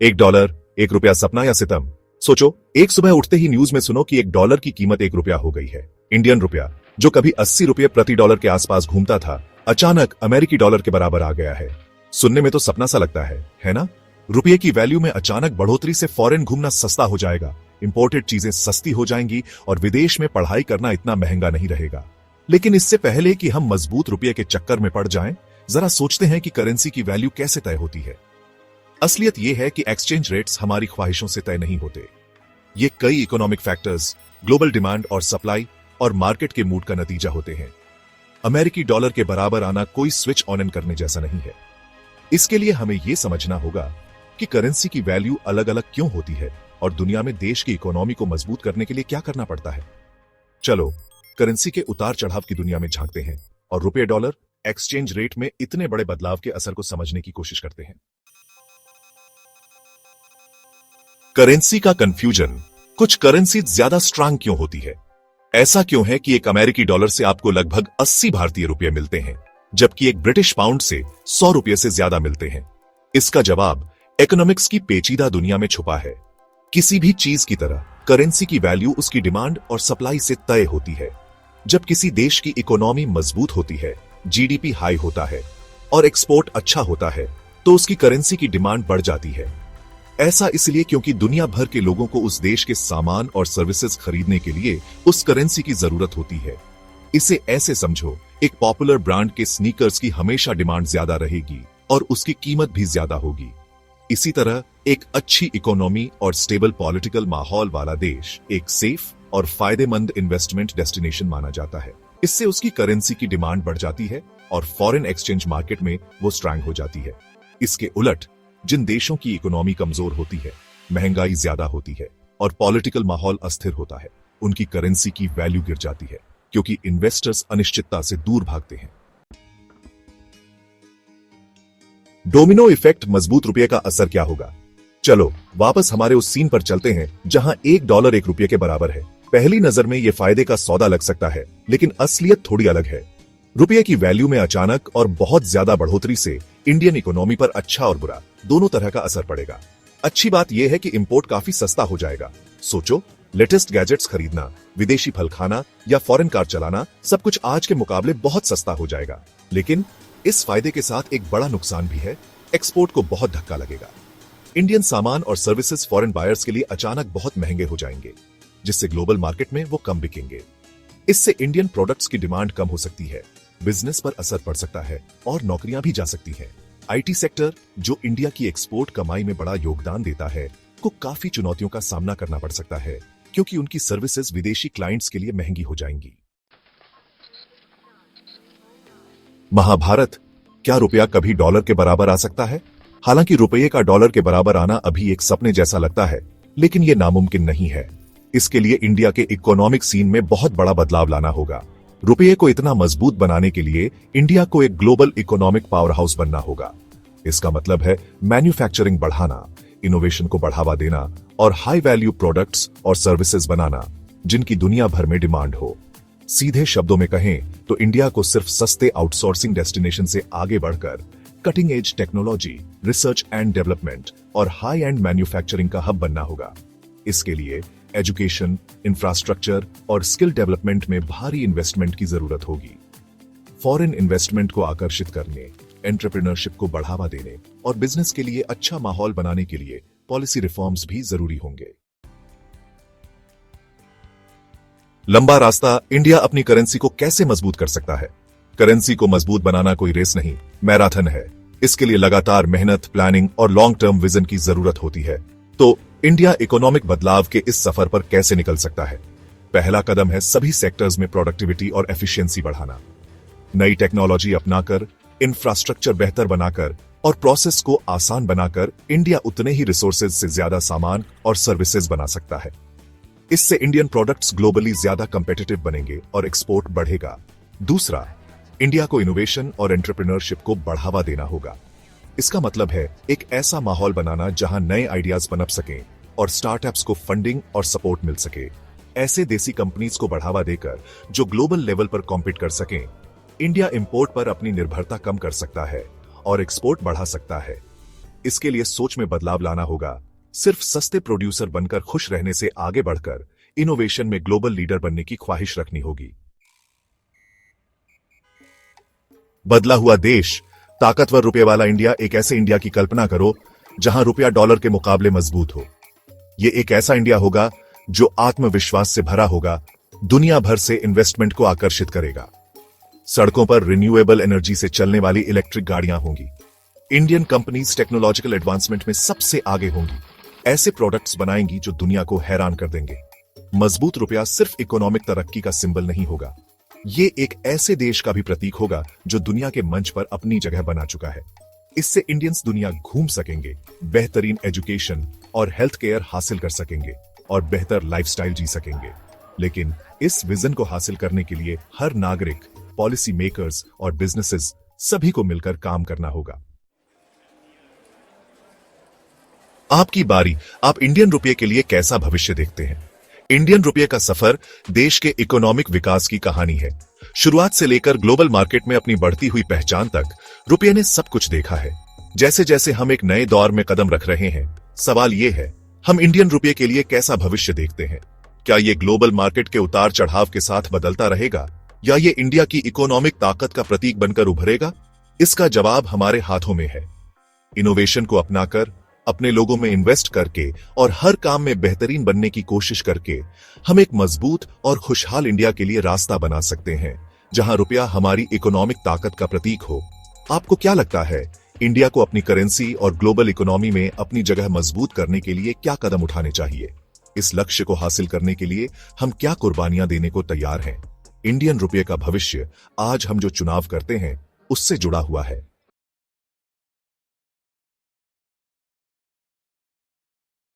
$1, ₹1 सपना या सितम। सोचो, एक सुबह उठते ही न्यूज में सुनो कि $1 की कीमत ₹1 हो गई है। इंडियन रुपया, जो कभी ₹80 प्रति डॉलर के आसपास घूमता था, अचानक अमेरिकी डॉलर के बराबर आ गया है। सुनने में तो सपना सा लगता है ना? रुपये की वैल्यू में अचानक बढ़ोतरी से फॉरेन घूमना सस्ता हो जाएगा, इंपोर्टेड चीजें सस्ती हो जाएंगी और विदेश में पढ़ाई करना इतना महंगा नहीं रहेगा। लेकिन इससे पहले कि हम मजबूत रुपये के चक्कर में पड़ जाएं, जरा सोचते हैं कि करेंसी की वैल्यू कैसे तय होती है। असलियत यह है कि एक्सचेंज रेट्स हमारी ख्वाहिशों से तय नहीं होते। ये कई इकोनॉमिक फैक्टर्स, ग्लोबल डिमांड और सप्लाई और मार्केट के मूड का नतीजा होते हैं। अमेरिकी डॉलर के बराबर आना कोई स्विच ऑन इन करने जैसा नहीं है। इसके लिए हमें यह समझना होगा कि करेंसी की वैल्यू अलग अलग क्यों होती है और दुनिया में देश की इकोनॉमी को मजबूत करने के लिए क्या करना पड़ता है। चलो, करेंसी के उतार चढ़ाव की दुनिया में झांकते हैं और रुपये डॉलर एक्सचेंज रेट में इतने बड़े बदलाव के असर को समझने की कोशिश करते हैं। करेंसी का कंफ्यूजन। कुछ करेंसी ज्यादा स्ट्रांग क्यों होती है? ऐसा क्यों है कि एक अमेरिकी डॉलर से आपको लगभग 80 भारतीय रुपये मिलते हैं, जबकि एक ब्रिटिश पाउंड से 100 रुपये से ज्यादा मिलते हैं? इसका जवाब इकोनॉमिक्स की पेचीदा दुनिया में छुपा है। किसी भी चीज की तरह करेंसी की वैल्यू उसकी डिमांड और सप्लाई से तय होती है। जब किसी देश की इकोनॉमी मजबूत होती है, जीडीपी हाई होता है और एक्सपोर्ट अच्छा होता है, तो उसकी करेंसी की डिमांड बढ़ जाती है। ऐसा इसलिए क्योंकि दुनिया भर के लोगों को उस देश के सामान और सर्विसेज खरीदने के लिए उस करेंसी की जरूरत होती है। इसे ऐसे समझो, एक पॉपुलर ब्रांड के स्नीकर्स की हमेशा डिमांड ज्यादा रहेगी और उसकी कीमत भी ज्यादा होगी। इसी तरह एक अच्छी इकोनॉमी और स्टेबल पॉलिटिकल माहौल वाला देश एक सेफ और फायदेमंद इन्वेस्टमेंट डेस्टिनेशन माना जाता है। इससे उसकी करेंसी की डिमांड बढ़ जाती है और फॉरेन एक्सचेंज मार्केट में वो स्ट्रांग हो जाती है। इसके उलट जिन देशों की इकोनॉमी कमजोर होती है, महंगाई ज्यादा होती है और पॉलिटिकल माहौल अस्थिर होता है, उनकी करेंसी की वैल्यू गिर जाती है क्योंकि इन्वेस्टर्स अनिश्चितता से दूर भागते हैं। डोमिनो इफेक्ट, मजबूत रुपये का असर क्या होगा? चलो वापस हमारे उस सीन पर चलते हैं जहां $1 ₹1 के बराबर है। पहली नजर में यह फायदे का सौदा लग सकता है, लेकिन असलियत थोड़ी अलग है। रुपये की वैल्यू में अचानक और बहुत ज्यादा बढ़ोतरी से इंडियन इकोनॉमी पर अच्छा और बुरा दोनों तरह का असर पड़ेगा। अच्छी बात यह है कि इंपोर्ट काफी सस्ता हो जाएगा। सोचो, लेटेस्ट गैजेट्स खरीदना, विदेशी फल खाना या फॉरेन कार चलाना, सब कुछ आज के मुकाबले बहुत सस्ता हो जाएगा। लेकिन इस फायदे के साथ एक बड़ा नुकसान भी है, एक्सपोर्ट को बहुत धक्का लगेगा। इंडियन सामान और सर्विसेज फॉरेन बायर्स के लिए अचानक बहुत महंगे हो जाएंगे, जिससे ग्लोबल मार्केट में वो कम बिकेंगे। इससे इंडियन प्रोडक्ट्स की डिमांड कम हो सकती है, बिजनेस पर असर पड़ सकता है और नौकरियां भी जा सकती हैं। आईटी सेक्टर, जो इंडिया की एक्सपोर्ट कमाई में बड़ा योगदान देता है, को काफी चुनौतियों का सामना करना पड़ सकता है क्योंकि उनकी सर्विसेज विदेशी क्लाइंट्स के लिए महंगी हो जाएंगी। महाभारत, क्या रुपया कभी डॉलर के बराबर आ सकता है? हालांकि रुपये का डॉलर के बराबर आना अभी एक सपने जैसा लगता है, लेकिन यह नामुमकिन नहीं है। इसके लिए इंडिया के इकोनॉमिक सीन में बहुत बड़ा बदलाव लाना होगा। रुपये को इतना मजबूत बनाने के लिए इंडिया को एक ग्लोबल इकोनॉमिक पावर हाउस बनना होगा। इसका मतलब है मैन्युफैक्चरिंग बढ़ाना, इनोवेशन को बढ़ावा देना और हाई वैल्यू प्रोडक्ट्स और सर्विसेज बनाना जिनकी दुनिया भर में डिमांड हो। सीधे शब्दों में कहें तो इंडिया को सिर्फ सस्ते आउटसोर्सिंग डेस्टिनेशन से आगे बढ़कर cutting edge technology, research and development और हाई एंड मैन्युफैक्चरिंग का हब बनना होगा। इसके लिए एजुकेशन, इंफ्रास्ट्रक्चर और स्किल डेवलपमेंट में भारी इन्वेस्टमेंट की जरूरत होगी। फॉरेन इन्वेस्टमेंट को आकर्षित करने, एंटरप्रेन्योरशिप को बढ़ावा देने और बिजनेस के लिए अच्छा माहौल बनाने के लिए पॉलिसी रिफॉर्म्स भी जरूरी होंगे। लंबा रास्ता, इंडिया अपनी करेंसी को कैसे मजबूत कर सकता है? करेंसी को मजबूत बनाना कोई रेस नहीं, मैराथन है। इसके लिए लगातार मेहनत, प्लानिंग और लॉन्ग टर्म विजन की जरूरत होती है। तो इंडिया इकोनॉमिक बदलाव के इस सफर पर कैसे निकल सकता है? पहला कदम है सभी सेक्टर्स में प्रोडक्टिविटी और एफिशिएंसी बढ़ाना। नई टेक्नोलॉजी अपनाकर, इंफ्रास्ट्रक्चर बेहतर बनाकर और प्रोसेस को आसान बनाकर इंडिया उतने ही रिसोर्सेज से ज्यादा सामान और सर्विसेज बना सकता है। इससे इंडियन प्रोडक्ट्स ग्लोबली ज्यादा कंपेटिटिव बनेंगे और एक्सपोर्ट बढ़ेगा। दूसरा, इंडिया को इनोवेशन और एंटरप्रेन्योरशिप को बढ़ावा देना होगा। इसका मतलब है एक ऐसा माहौल बनाना जहां नए आइडियाज पनप सकें और स्टार्टअप्स को फंडिंग और सपोर्ट मिल सके। ऐसे देसी कंपनीज को बढ़ावा देकर जो ग्लोबल लेवल पर कॉम्पीट कर सकें। इंडिया इंपोर्ट पर अपनी निर्भरता कम कर सकता है और एक्सपोर्ट बढ़ा सकता है। इसके लिए सोच में बदलाव लाना होगा। सिर्फ सस्ते प्रोड्यूसर बनकर खुश रहने से आगे बढ़कर इनोवेशन में ग्लोबल लीडर बनने की ख्वाहिश रखनी होगी। बदला हुआ देश, ताकतवर रुपए वाला इंडिया। एक ऐसे इंडिया की कल्पना करो जहां रुपया डॉलर के मुकाबले मजबूत हो। यह एक ऐसा इंडिया होगा जो आत्मविश्वास से भरा होगा, दुनिया भर से इन्वेस्टमेंट को आकर्षित करेगा। सड़कों पर रिन्यूएबल एनर्जी से चलने वाली इलेक्ट्रिक गाड़ियां होंगी। इंडियन कंपनीज टेक्नोलॉजिकल एडवांसमेंट में सबसे आगे होंगी। ऐसे प्रोडक्ट्स बनाएंगी जो दुनिया को हैरान कर देंगे। मजबूत रुपया सिर्फ इकोनॉमिक तरक्की का सिंबल नहीं होगा, ये एक ऐसे देश का भी प्रतीक होगा जो दुनिया के मंच पर अपनी जगह बना चुका है। इससे इंडियंस दुनिया घूम सकेंगे, बेहतरीन एजुकेशन और हेल्थ केयर हासिल कर सकेंगे और बेहतर लाइफस्टाइल जी सकेंगे। लेकिन इस विजन को हासिल करने के लिए हर नागरिक, पॉलिसी मेकर्स और बिजनेसेस सभी को मिलकर काम करना होगा। आपकी बारी। आप इंडियन रुपये के लिए कैसा भविष्य देखते हैं? इंडियन रुपये का सफर देश के इकोनॉमिक विकास की कहानी है। शुरुआत से लेकर ग्लोबल मार्केट में अपनी बढ़ती हुई पहचान तक रुपये ने सब कुछ देखा है। जैसे जैसे हम एक नए दौर में कदम रख रहे हैं, सवाल यह है, हम इंडियन रुपये के लिए कैसा भविष्य देखते हैं? क्या ये ग्लोबल मार्केट के उतार चढ़ाव के साथ बदलता रहेगा या ये इंडिया की इकोनॉमिक ताकत का प्रतीक बनकर उभरेगा? इसका जवाब हमारे हाथों में है। इनोवेशन को अपनाकर, अपने लोगों में इन्वेस्ट करके और हर काम में बेहतरीन बनने की कोशिश करके हम एक मजबूत और खुशहाल इंडिया के लिए रास्ता बना सकते हैं, जहां रुपया हमारी इकोनॉमिक ताकत का प्रतीक हो। आपको क्या लगता है, इंडिया को अपनी करेंसी और ग्लोबल इकोनॉमी में अपनी जगह मजबूत करने के लिए क्या कदम उठाने चाहिए? इस लक्ष्य को हासिल करने के लिए हम क्या कुर्बानियां देने को तैयार हैं? इंडियन रुपये का भविष्य आज हम जो चुनाव करते हैं उससे जुड़ा हुआ है।